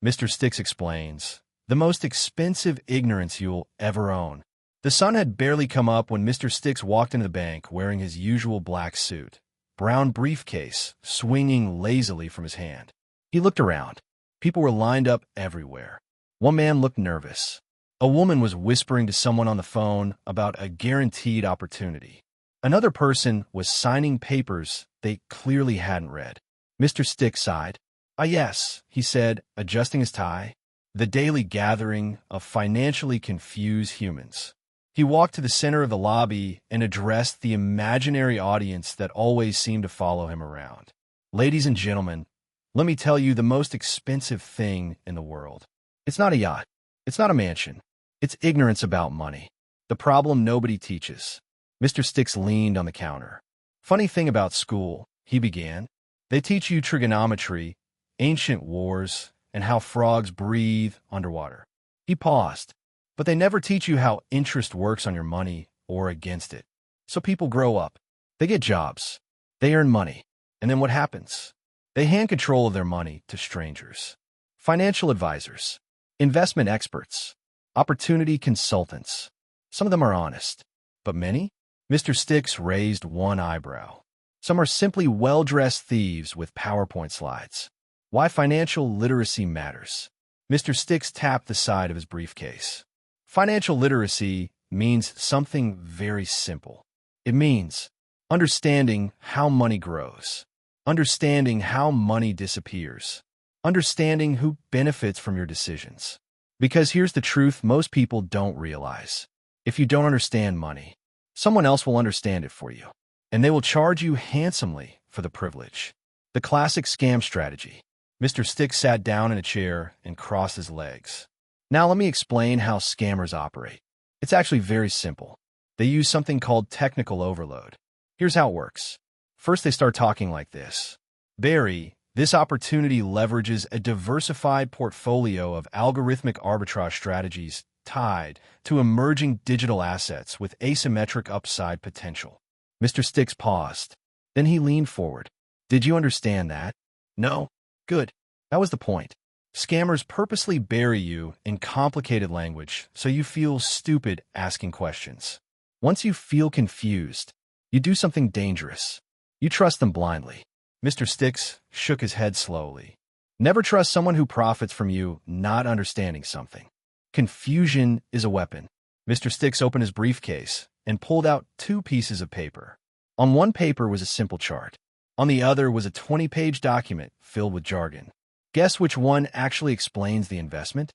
Mr. Sticks explains, the most expensive ignorance you'll ever own. The sun had barely come up when Mr. Sticks walked into the bank wearing his usual black suit, brown briefcase swinging lazily from his hand. He looked around. People were lined up everywhere. One man looked nervous. A woman was whispering to someone on the phone about a guaranteed opportunity. Another person was signing papers they clearly hadn't read. Mr. Sticks sighed. "Ah, yes," he said, adjusting his tie. The daily gathering of financially confused humans. He walked to the center of the lobby and addressed the imaginary audience that always seemed to follow him around. "Ladies and gentlemen, let me tell you the most expensive thing in the world. It's not a yacht. It's not a mansion. It's ignorance about money. The problem nobody teaches." Mr. Sticks leaned on the counter. "Funny thing about school," he began. "They teach you trigonometry, ancient wars, and how frogs breathe underwater." He paused. "But they never teach you how interest works on your money or against it. So people grow up. They get jobs. They earn money. And then what happens? They hand control of their money to strangers. Financial advisors, investment experts, opportunity consultants. Some of them are honest. But many?" Mr. Sticks raised one eyebrow. "Some are simply well-dressed thieves with PowerPoint slides." Why financial literacy matters. Mr. Sticks tapped the side of his briefcase. Financial literacy means something very simple. It means understanding how money grows, understanding how money disappears, understanding who benefits from your decisions. Because here's the truth most people don't realize. If you don't understand money, someone else will understand it for you, and they will charge you handsomely for the privilege. The classic scam strategy. Mr. Sticks sat down in a chair and crossed his legs. "Now let me explain how scammers operate. It's actually very simple. They use something called technical overload. Here's how it works. First, they start talking like this. Barry, this opportunity leverages a diversified portfolio of algorithmic arbitrage strategies tied to emerging digital assets with asymmetric upside potential." Mr. Sticks paused. Then he leaned forward. "Did you understand that?" "No." "Good. That was the point. Scammers purposely bury you in complicated language so you feel stupid asking questions. Once you feel confused, you do something dangerous. You trust them blindly." Mr. Sticks shook his head slowly. "Never trust someone who profits from you not understanding something. Confusion is a weapon." Mr. Sticks opened his briefcase and pulled out two pieces of paper. On one paper was a simple chart. On the other was a 20-page document filled with jargon. Guess which one actually explains the investment?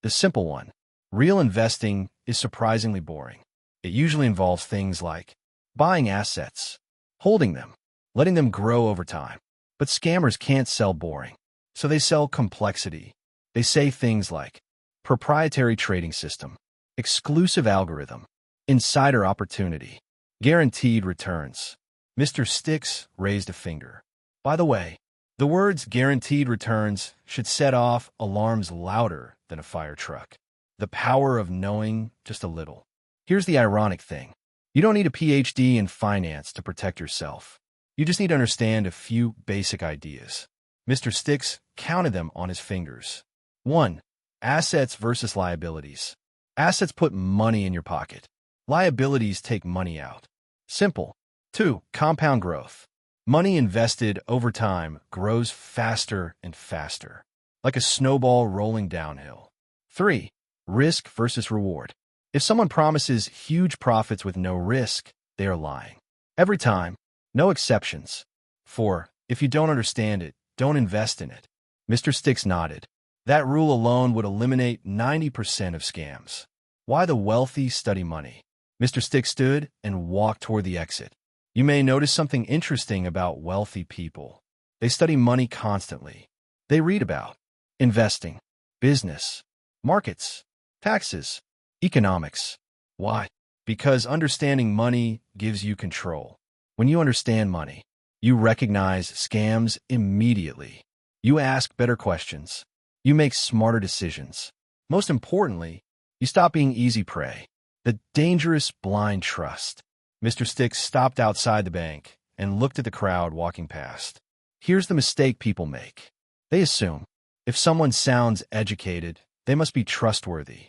The simple one. Real investing is surprisingly boring. It usually involves things like buying assets, holding them, letting them grow over time. But scammers can't sell boring, so they sell complexity. They say things like proprietary trading system, exclusive algorithm, insider opportunity, guaranteed returns. Mr. Sticks raised a finger. By the way, the words guaranteed returns should set off alarms louder than a fire truck. The power of knowing just a little. Here's the ironic thing. You don't need a PhD in finance to protect yourself. You just need to understand a few basic ideas. Mr. Sticks counted them on his fingers. 1. Assets versus liabilities. Assets put money in your pocket. Liabilities take money out. Simple. 2. Compound growth. Money invested over time grows faster and faster, like a snowball rolling downhill. 3. Risk versus reward. If someone promises huge profits with no risk, they are lying. Every time, no exceptions. 4. If you don't understand it, don't invest in it. Mr. Sticks nodded. That rule alone would eliminate 90% of scams. Why the wealthy study money. Mr. Sticks stood and walked toward the exit. You may notice something interesting about wealthy people. They study money constantly. They read about investing, business, markets, taxes, economics. Why? Because understanding money gives you control. When you understand money, you recognize scams immediately. You ask better questions. You make smarter decisions. Most importantly, you stop being easy prey. The dangerous blind trust. Mr. Sticks stopped outside the bank and looked at the crowd walking past. Here's the mistake people make. They assume If someone sounds educated, they must be trustworthy.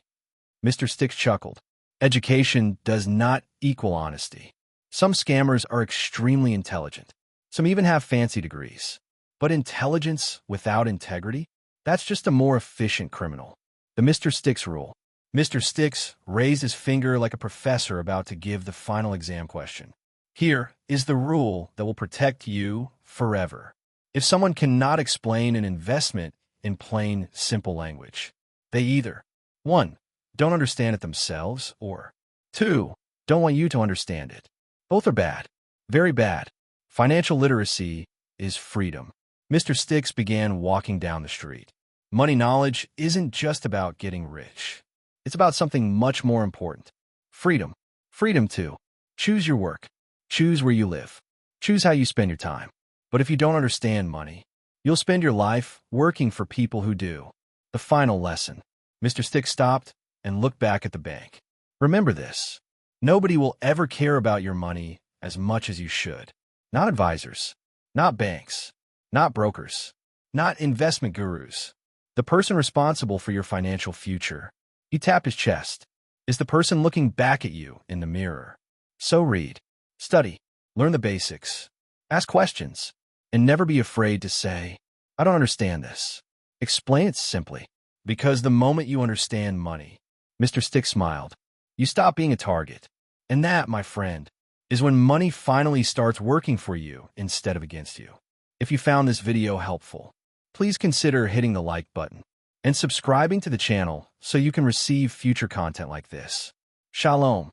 Mr. Sticks chuckled. Education does not equal honesty. Some scammers are extremely intelligent. Some even have fancy degrees. But intelligence without integrity? That's just a more efficient criminal. The Mr. Sticks rule. Mr. Sticks raised his finger like a professor about to give the final exam question. Here is the rule that will protect you forever. If someone cannot explain an investment in plain, simple language, they either 1. Don't understand it themselves, or 2. Don't want you to understand it. Both are bad. Very bad. Financial literacy is freedom. Mr. Sticks began walking down the street. Money knowledge isn't just about getting rich. It's about something much more important. Freedom. Freedom to choose your work. Choose where you live. Choose how you spend your time. But if you don't understand money, you'll spend your life working for people who do. The final lesson. Mr. Sticks stopped and looked back at the bank. Remember this. Nobody will ever care about your money as much as you should. Not advisors. Not banks. Not brokers. Not investment gurus. The person responsible for your financial future. He tapped his chest. Is the person looking back at you in the mirror. So read. Study. Learn the basics. Ask questions. And never be afraid to say, I don't understand this. Explain it simply. Because the moment you understand money, Mr. Sticks smiled, you stop being a target. And that, my friend, is when money finally starts working for you instead of against you. If you found this video helpful, please consider hitting the like button and subscribing to the channel so you can receive future content like this. Shalom.